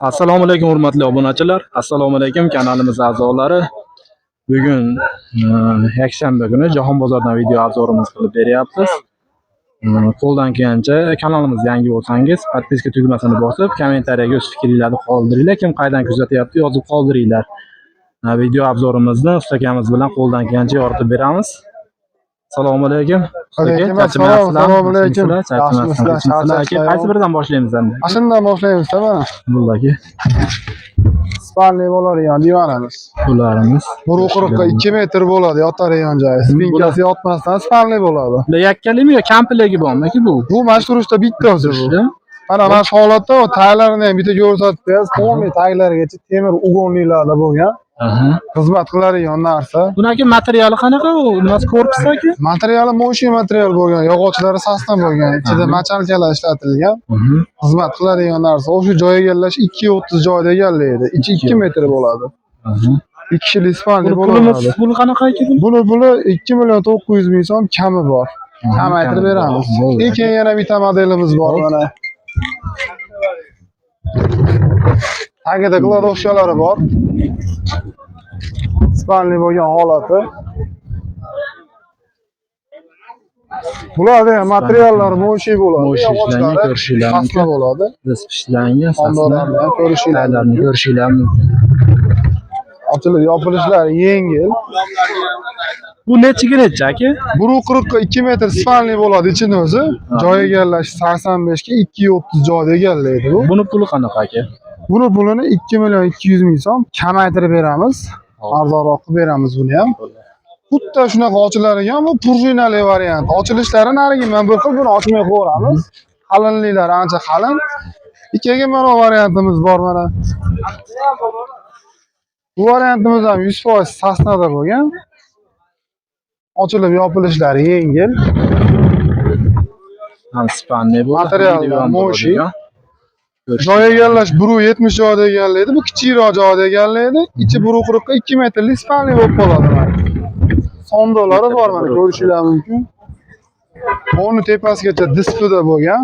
Assalomu alaykum hurmatli obunachilar. Assalomu alaykum kanalimiz a'zolari. Bugun yakshanba kuni Jahon bozoridan video obzorimiz qilib beryapmiz. Qo'ldan kelgancha kanalimizga yangi bo'lsangiz, podpiska tugmasini bosib, kommentariyaga o'z fikringizni qoldiringlar. Kim qaydan kuzatyapti yozib qoldiringlar. Video obzorimizni ustakamiz bilan qo'ldan kelgancha yoritib beramiz. Assalomu alaykum. Assalomu alaykum. Qaysi biridan boshlaymiz endi? Shundan boshlaymiz, tamam. Bularga Spanli bo'ladigan divanamiz. bularimiz 1.42 metr bo'ladi, yotadigan joyi. Spinkasi yotmasdan spanli bo'ladi. bular yakkalimi yo kampligi bormi-ki bu? Bu mashhurishda bittasi bu. Mana shu holatda taglarini ham bitta ko'rsatib beramiz. To'g'ri taglarigacha temir ugonliklarda bo'lgan. Xizmat qiladigan narsa. Bunaki materiali qanaqa? U nimasi korpusdagi? Materiali mo'shi material bo'lgan, yog'ochlari sasdan bo'lgan, ichida machalkalar ishlatilgan. Xizmat qiladigan narsa. O'sha joyga egallash 2.30 joyda egallaydi. Ichi 2 metr bo'ladi. 2 kishilik spanli bo'ladi. Puli qanaqa ekan? Buni 2 million 900 ming so'm kami bor. Kamaytirib beramiz. Keyin yana bitta modelimiz bor mana. Tagida kladovshalari bor. Spanli bo'lgan holati. Bularda materiallar mo'shi bo'ladi. Mo'shi ishlangan ko'rishinglar mumkin bo'ladi. Biz ishlangan Xonadonlarni ko'rishinglarni ko'rishinglar mumkin. Ochilib yopilishlari yengil. Bu nechiga necha aka? 1.42 metr spanli bo'ladi ichini o'zi. Joyi egallash 85 ga 2.30 joyda egallaydi bu. Buni puli qanaqa aka? Buni pulini 2 million 200 ming so'm kamaytirib beramiz. Arzonroq qilib beramiz buni ham. Xuddi shunaqa ochiladigan bu prujinali variant. Ochilishlari narigi men bir xil buni ochmay qo'yamiz. Qalinliklari ancha qalin. Ikkiga mana variantimiz bor mana. Bu variantimiz ham 100% sasnada bo'lgan. Ochilib yopilishlari yengil. Ham spanli bu. Material mo'shi. Joy egallash 1.70 joyda egallaydi. Bu kichikroq joyda egallaydi. Ichi 1.42 metrlik spanli bo'lib qoladi. Sondolari bor mana ko'rishinglar mumkin. O'ni tepasigacha displeyda bo'lgan.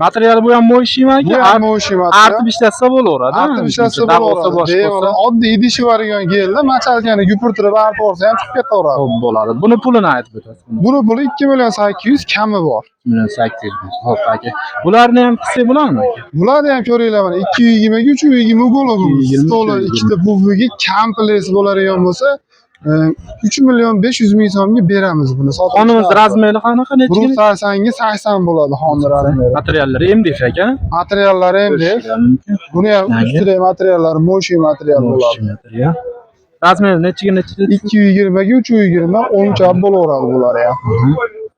Material bu ham mo'shimi aka? Bu ham mo'shi material. Artib ishlatsa bo'laveradi. Artib ishlatsa bo'laveradi. Oddiy idishi borigan gelda machalkani gupirtirib artib olsa ham chiqib ketaveradi. Xo'p bo'ladi. Buni pulini aytib o'tasiz. Buni puli 2 million 800 kami bor. 2 million 800 ming. Xo'p aka. Bularni ham qilsak bo'ladimi aka? Bularni ham ko'ringlar mana 220 ga 320 bo'ladi. Stoli ikkita buviga komples bo'ladigan bo'lsa 3 million 500 ming so'mga beramiz buni. Xonimiz razmeri qanaqa necha? 180 ga 80 bo'ladi xonning razmeri. Materiallari MDF aka? Materiallari MDF. Buni ham ustida materiallari mo'shi material bo'ladi. Razmeri nechiga necha? 220 ga 320 10 bo'laveradi bular ham.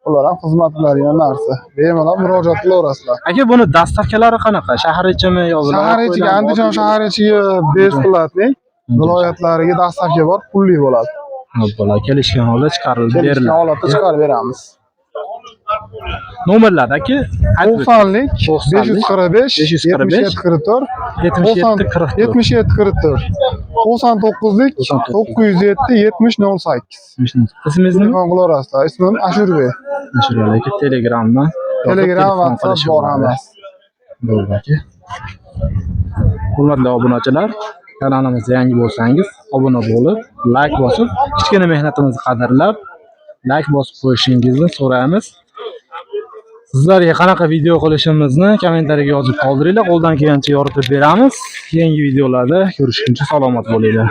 Ular ham xizmatlaydigan narsa. Bemalol murojaat qilaverasizlar. Aka buni dastavkalari qanaqa? Shahar ichimi yo shahar ichiga, Andijon shahar ichiga besplatnik. Viloyatlariga dastavka bor, pulli bo'ladi. Xo'p, bo'ladi. Kelishgan holda chiqarilib beriladi. Kelishgan holatda chiqarib beramiz. Nomerlar aka? 90lik 545 77 44 77 44 99lik 907 70 08. Ismingiz nima? Telefon qilaverasizlar. Ismim Ashurbek. Ashurbek aka Telegramdan. Telegram WhatsApp bor hammasi. Bo'ldi aka. Hurmatli obunachilar, kanalimizga yangi bo'lsangiz, obuna bo'lib, like bosib, kichkina mehnatimizni qadrlab, like bosib qo'yishingizni so'raymiz. Sizlarga qanaqa video qilishimizni kommentariyaga yozib qoldiringlar. Qo'ldan kelgancha yoritib beramiz. Yangi videolarda ko'rishguncha salomat bo'linglar.